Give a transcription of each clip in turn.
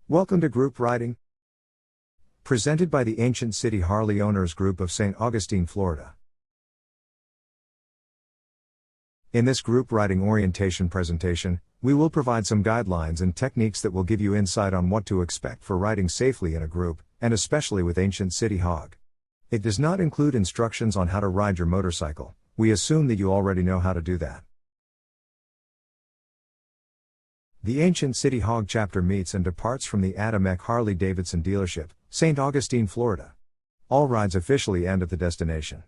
Welcome to Group Riding, presented by the Ancient City Harley Owners Group of St. Augustine, Florida. In this group riding orientation presentation, we will provide some guidelines and techniques that will give you insight on what to expect for riding safely in a group, and especially with Ancient City HOG. It does not include instructions on how to ride your motorcycle. We assume that you already know how to do that. The Ancient City HOG chapter meets and departs from the Adam Eck Harley-Davidson dealership, St. Augustine, Florida. All rides officially end at the destination.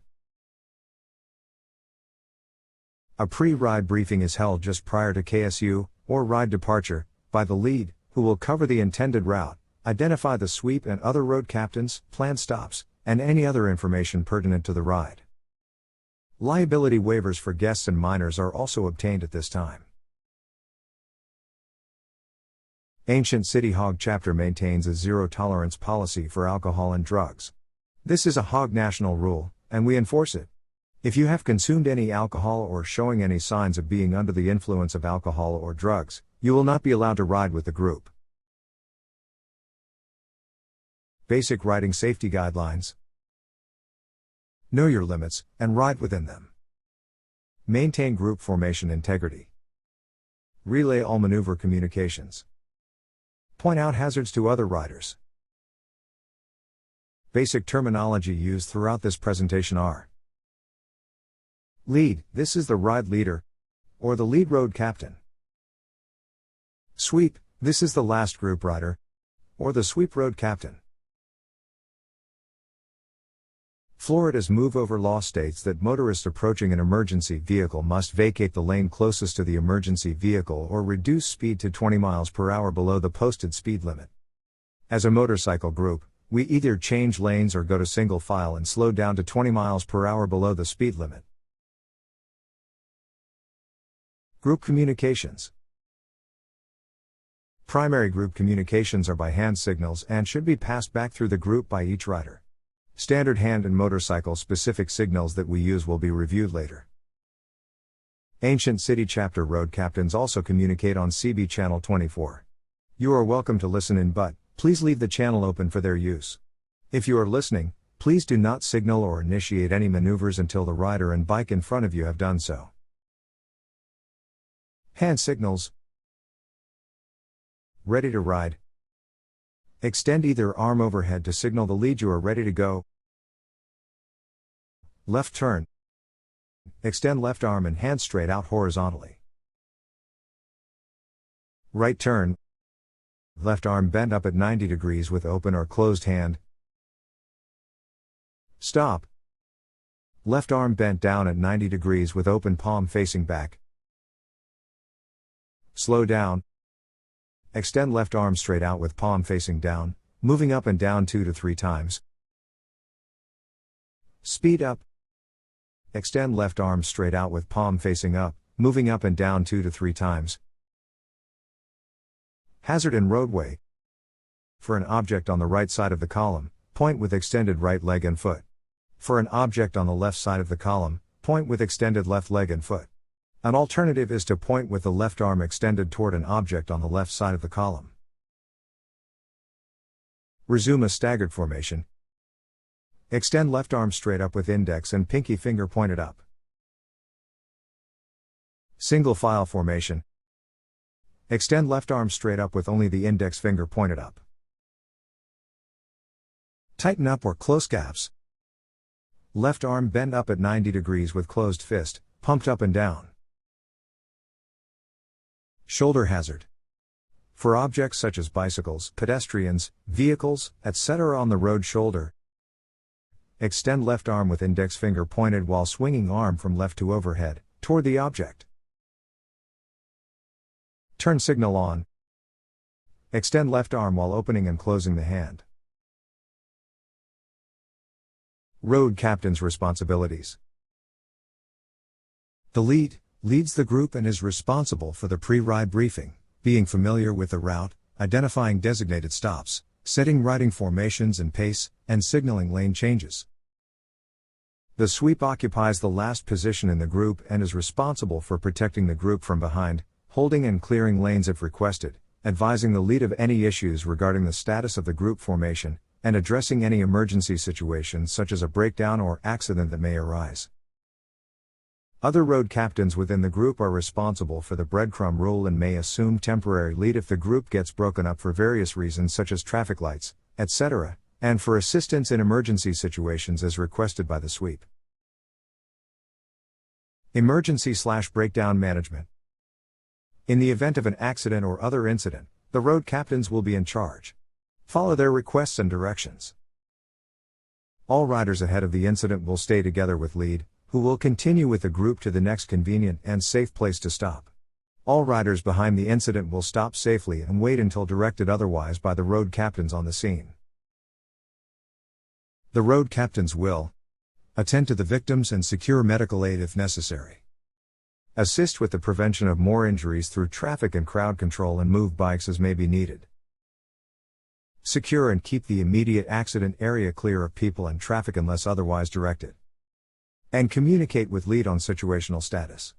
A pre-ride briefing is held just prior to KSU, or ride departure, by the lead, who will cover the intended route, identify the sweep and other road captains, planned stops, and any other information pertinent to the ride. Liability waivers for guests and minors are also obtained at this time. Ancient City HOG chapter maintains a zero-tolerance policy for alcohol and drugs. This is a HOG national rule, and we enforce it. If you have consumed any alcohol or showing any signs of being under the influence of alcohol or drugs, you will not be allowed to ride with the group. Basic riding safety guidelines. Know your limits, and ride within them. Maintain group formation integrity. Relay all maneuver communications. Point out hazards to other riders. Basic terminology used throughout this presentation are: lead, this is the ride leader, or the lead road captain. Sweep, this is the last group rider, or the sweep road captain. Florida's move-over law states that motorists approaching an emergency vehicle must vacate the lane closest to the emergency vehicle or reduce speed to 20 miles per hour below the posted speed limit. As a motorcycle group, we either change lanes or go to single file and slow down to 20 miles per hour below the speed limit. Group communications. Primary group communications are by hand signals and should be passed back through the group by each rider. Standard hand and motorcycle specific signals that we use will be reviewed later. Ancient City Chapter road captains also communicate on CB Channel 24. You are welcome to listen in, but please leave the channel open for their use. If you are listening, please do not signal or initiate any maneuvers until the rider and bike in front of you have done so. Hand signals. Ready to ride. Extend either arm overhead to signal the lead you are ready to go. Left turn. Extend left arm and hand straight out horizontally. Right turn. Left arm bent up at 90 degrees with open or closed hand. Stop. Left arm bent down at 90 degrees with open palm facing back. Slow down. Extend left arm straight out with palm facing down, moving up and down 2 to 3 times. Speed up. Extend left arm straight out with palm facing up, moving up and down 2 to 3 times. Hazard and roadway. For an object on the right side of the column, point with extended right leg and foot. For an object on the left side of the column, point with extended left leg and foot. An alternative is to point with the left arm extended toward an object on the left side of the column. Resume a staggered formation. Extend left arm straight up with index and pinky finger pointed up. Single file formation. Extend left arm straight up with only the index finger pointed up. Tighten up or close gaps. Left arm bent up at 90 degrees with closed fist, pumped up and down. Shoulder hazard. For objects such as bicycles, pedestrians, vehicles, etc. on the road shoulder. Extend left arm with index finger pointed while swinging arm from left to overhead, toward the object. Turn signal on. Extend left arm while opening and closing the hand. Road captain's responsibilities. The lead leads the group and is responsible for the pre-ride briefing, being familiar with the route, identifying designated stops, setting riding formations and pace, and signaling lane changes. The sweep occupies the last position in the group and is responsible for protecting the group from behind, holding and clearing lanes if requested, advising the lead of any issues regarding the status of the group formation, and addressing any emergency situations such as a breakdown or accident that may arise. Other road captains within the group are responsible for the breadcrumb rule and may assume temporary lead if the group gets broken up for various reasons such as traffic lights, etc., and for assistance in emergency situations as requested by the sweep. Emergency/breakdown management. In the event of an accident or other incident, the road captains will be in charge. Follow their requests and directions. All riders ahead of the incident will stay together with lead, who will continue with the group to the next convenient and safe place to stop. All riders behind the incident will stop safely and wait until directed otherwise by the road captains on the scene. The road captains will attend to the victims and secure medical aid if necessary. Assist with the prevention of more injuries through traffic and crowd control and move bikes as may be needed. Secure and keep the immediate accident area clear of people and traffic unless otherwise directed. And communicate with lead on situational status.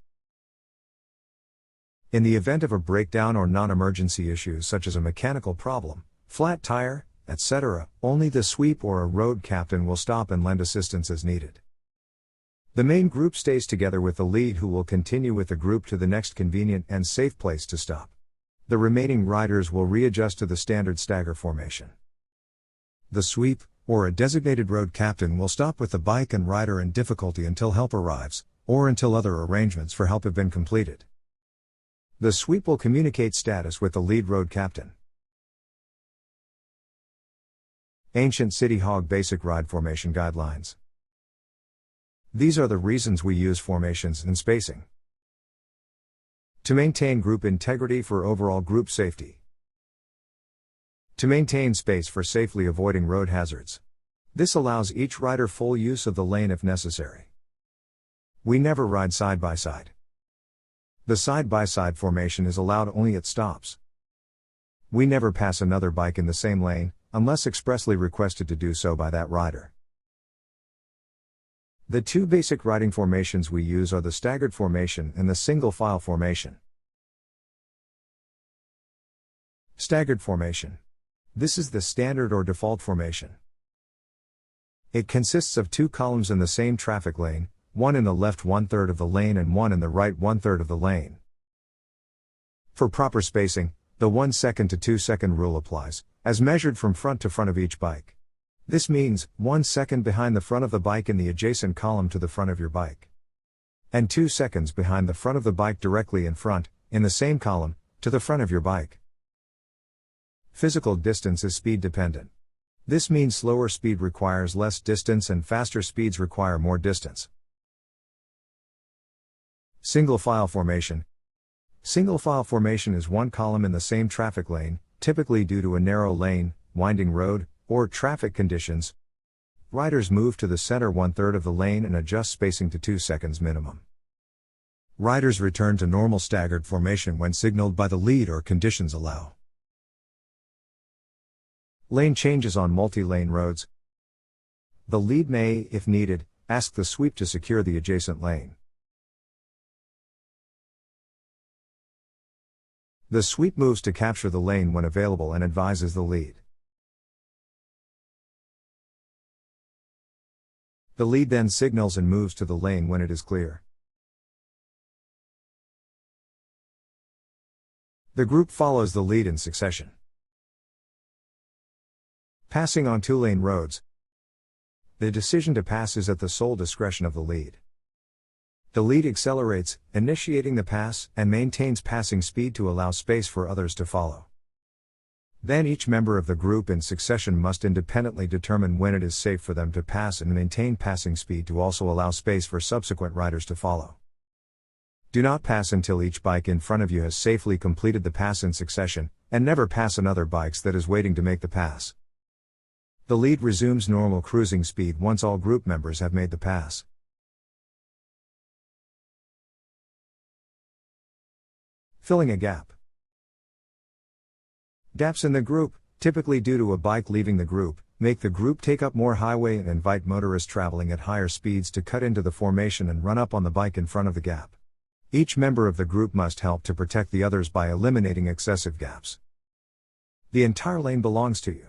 In the event of a breakdown or non-emergency issues such as a mechanical problem, flat tire, etc., only the sweep or a road captain will stop and lend assistance as needed. The main group stays together with the lead who will continue with the group to the next convenient and safe place to stop. The remaining riders will readjust to the standard stagger formation. The sweep, or a designated road captain, will stop with the bike and rider in difficulty until help arrives, or until other arrangements for help have been completed. The sweep will communicate status with the lead road captain. Ancient City HOG Basic Ride Formation Guidelines. These are the reasons we use formations and spacing. To maintain group integrity for overall group safety. To maintain space for safely avoiding road hazards. This allows each rider full use of the lane if necessary. We never ride side by side. The side-by-side formation is allowed only at stops. We never pass another bike in the same lane, unless expressly requested to do so by that rider. The two basic riding formations we use are the staggered formation and the single file formation. Staggered formation. This is the standard or default formation. It consists of two columns in the same traffic lane, one in the left 1/3 of the lane and one in the right 1/3 of the lane. For proper spacing, the 1 second to 2 second rule applies, as measured from front to front of each bike. This means 1 second behind the front of the bike in the adjacent column to the front of your bike. And 2 seconds behind the front of the bike directly in front, in the same column, to the front of your bike. Physical distance is speed dependent. This means slower speed requires less distance and faster speeds require more distance. Single file formation. Single file formation is one column in the same traffic lane, typically due to a narrow lane, winding road, or traffic conditions. Riders move to the center 1/3 of the lane and adjust spacing to 2 seconds minimum. Riders return to normal staggered formation when signaled by the lead or conditions allow. Lane changes on multi-lane roads. The lead may, if needed, ask the sweep to secure the adjacent lane. The sweep moves to capture the lane when available and advises the lead. The lead then signals and moves to the lane when it is clear. The group follows the lead in succession. Passing on two-lane roads. The decision to pass is at the sole discretion of the lead. The lead accelerates, initiating the pass, and maintains passing speed to allow space for others to follow. Then each member of the group in succession must independently determine when it is safe for them to pass and maintain passing speed to also allow space for subsequent riders to follow. Do not pass until each bike in front of you has safely completed the pass in succession, and never pass another bike that is waiting to make the pass. The lead resumes normal cruising speed once all group members have made the pass. Filling a gap. Gaps in the group, typically due to a bike leaving the group, make the group take up more highway and invite motorists traveling at higher speeds to cut into the formation and run up on the bike in front of the gap. Each member of the group must help to protect the others by eliminating excessive gaps. The entire lane belongs to you.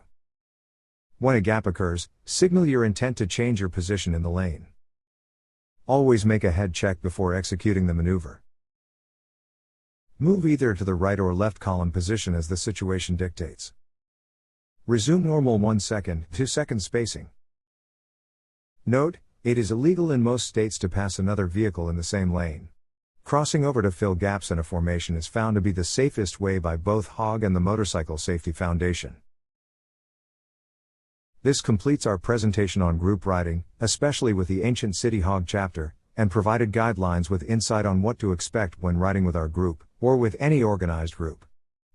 When a gap occurs, signal your intent to change your position in the lane. Always make a head check before executing the maneuver. Move either to the right or left column position as the situation dictates. Resume normal 1 second, 2 second spacing. Note, it is illegal in most states to pass another vehicle in the same lane. Crossing over to fill gaps in a formation is found to be the safest way by both HOG and the Motorcycle Safety Foundation. This completes our presentation on group riding, especially with the Ancient City HOG chapter, and provided guidelines with insight on what to expect when riding with our group, or with any organized group.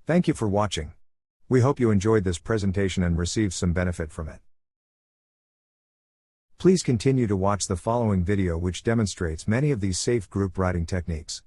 Thank you for watching. We hope you enjoyed this presentation and received some benefit from it. Please continue to watch the following video which demonstrates many of these safe group riding techniques.